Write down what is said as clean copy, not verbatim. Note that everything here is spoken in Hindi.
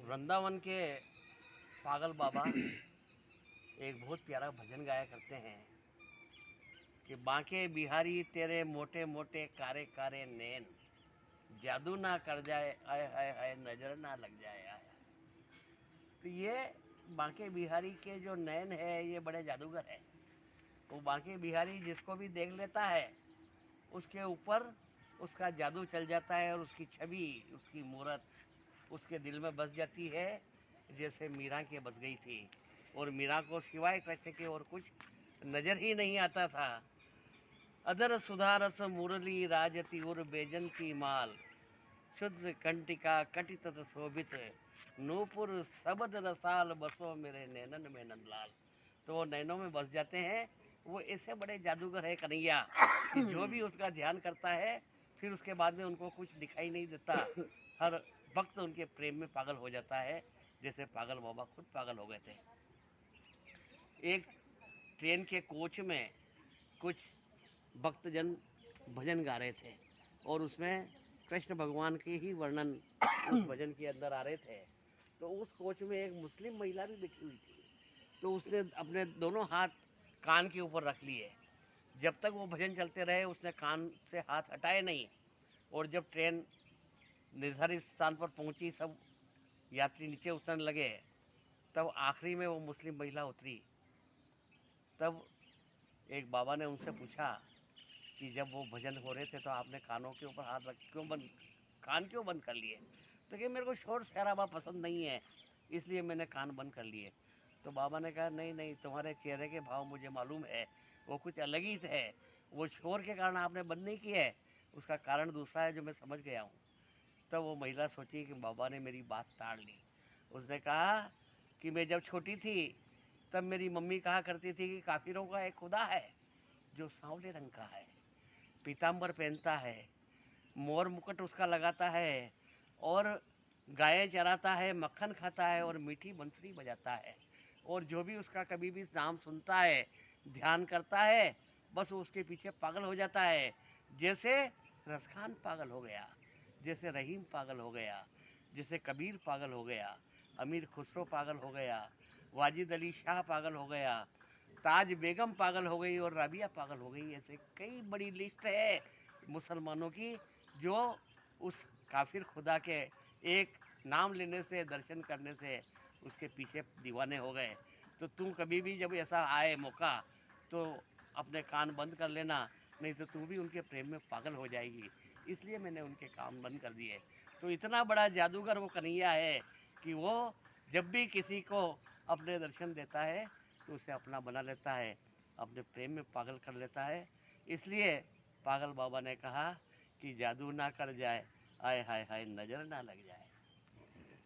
वृंदावन के पागल बाबा एक बहुत प्यारा भजन गाया करते हैं कि बांके बिहारी तेरे मोटे मोटे कारे कारे नैन, जादू ना कर जाए आय हाय हाय, नजर ना लग जाए आय। तो ये बांके बिहारी के जो नैन है ये बड़े जादूगर है। वो बांके बिहारी जिसको भी देख लेता है उसके ऊपर उसका जादू चल जाता है और उसकी छवि, उसकी मूरत उसके दिल में बस जाती है, जैसे मीरा के बस गई थी। और मीरा को सिवाय कृष्ण के और कुछ नजर ही नहीं आता था। अदर सुधारस मुरली राजती और बेजन की माल, शुद्ध कंटिका कटित शोभित, नूपुर सबद रसाल, बसो मेरे नैनन में नंदलाल। तो वो नैनों में बस जाते हैं। वो ऐसे बड़े जादूगर है कन्हैया कि जो भी उसका ध्यान करता है फिर उसके बाद में उनको कुछ दिखाई नहीं देता। हर वक्त उनके प्रेम में पागल हो जाता है, जैसे पागल बाबा खुद पागल हो गए थे। एक ट्रेन के कोच में कुछ भक्तजन भजन गा रहे थे और उसमें कृष्ण भगवान के ही वर्णन उस भजन के अंदर आ रहे थे। तो उस कोच में एक मुस्लिम महिला भी बैठी हुई थी। तो उसने अपने दोनों हाथ कान के ऊपर रख लिए। जब तक वो भजन चलते रहे उसने कान से हाथ हटाए नहीं। और जब ट्रेन निर्धारित स्थान पर पहुंची, सब यात्री नीचे उतरने लगे, तब आखिरी में वो मुस्लिम महिला उतरी। तब एक बाबा ने उनसे पूछा कि जब वो भजन हो रहे थे तो आपने कानों के ऊपर हाथ रख कान क्यों बंद कर लिए? तो कि मेरे को शोर शराबा पसंद नहीं है, इसलिए मैंने कान बंद कर लिए। तो बाबा ने कहा नहीं नहीं, तुम्हारे चेहरे के भाव मुझे मालूम है, वो कुछ अलग ही थे। वो शोर के कारण आपने बंद नहीं किए, उसका कारण दूसरा है जो मैं समझ गया हूँ। तब वो महिला सोची कि बाबा ने मेरी बात ताड़ ली। उसने कहा कि मैं जब छोटी थी तब मेरी मम्मी कहा करती थी कि काफिरों का एक खुदा है जो सांवले रंग का है, पीताम्बर पहनता है, मोर मुकुट उसका लगाता है और गायें चराता है, मक्खन खाता है और मीठी बंसुरी बजाता है। और जो भी उसका कभी भी नाम सुनता है, ध्यान करता है, बस वो उसके पीछे पागल हो जाता है। जैसे रसखान पागल हो गया, जैसे रहीम पागल हो गया, जैसे कबीर पागल हो गया, अमीर खुसरो पागल हो गया, वाजिद अली शाह पागल हो गया, ताज बेगम पागल हो गई और राबिया पागल हो गई। ऐसे कई बड़ी लिस्ट है मुसलमानों की जो उस काफिर खुदा के एक नाम लेने से, दर्शन करने से उसके पीछे दीवाने हो गए। तो तुम कभी भी जब ऐसा आए मौका तो अपने कान बंद कर लेना, नहीं तो तू भी उनके प्रेम में पागल हो जाएगी। इसलिए मैंने उनके कान बंद कर दिए। तो इतना बड़ा जादूगर वो कन्हैया है कि वो जब भी किसी को अपने दर्शन देता है तो उसे अपना बना लेता है, अपने प्रेम में पागल कर लेता है। इसलिए पागल बाबा ने कहा कि जादू ना कर जाए आय हाय हाय, नजर ना लग जाए।